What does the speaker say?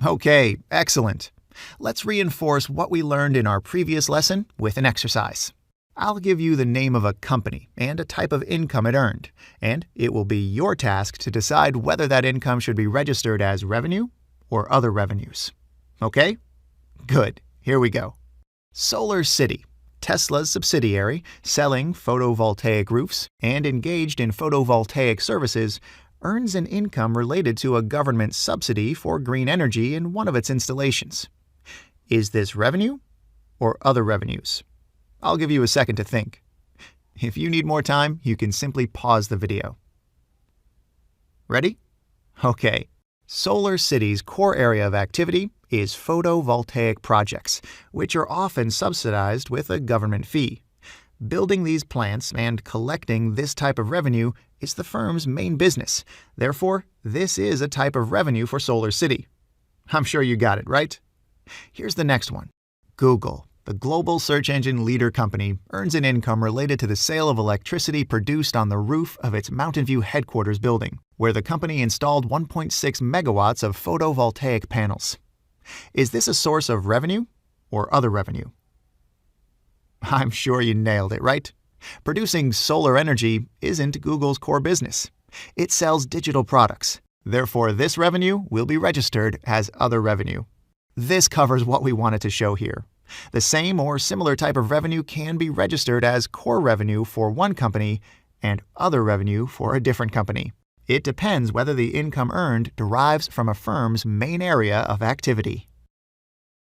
Okay, excellent. Let's reinforce what we learned in our previous lesson with an exercise. I'll give you the name of a company and a type of income it earned, and it will be your task to decide whether that income should be registered as revenue or other revenues. Okay? Good. Here we go. SolarCity, Tesla's subsidiary, selling photovoltaic roofs and engaged in photovoltaic services, earns an income related to a government subsidy for green energy in one of its installations. Is this revenue or other revenues? I'll give you a second to think. If you need more time, you can simply pause the video. Ready? Okay. SolarCity's core area of activity is photovoltaic projects, which are often subsidized with a government fee. Building these plants and collecting this type of revenue is the firm's main business. Therefore, this is a type of revenue for SolarCity. I'm sure you got it, right? Here's the next one. Google, the global search engine leader company, earns an income related to the sale of electricity produced on the roof of its Mountain View headquarters building, where the company installed 1.6 megawatts of photovoltaic panels. Is this a source of revenue or other revenue? I'm sure you nailed it, right? Producing solar energy isn't Google's core business. It sells digital products. Therefore, this revenue will be registered as other revenue. This covers what we wanted to show here. The same or similar type of revenue can be registered as core revenue for one company and other revenue for a different company. It depends whether the income earned derives from a firm's main area of activity.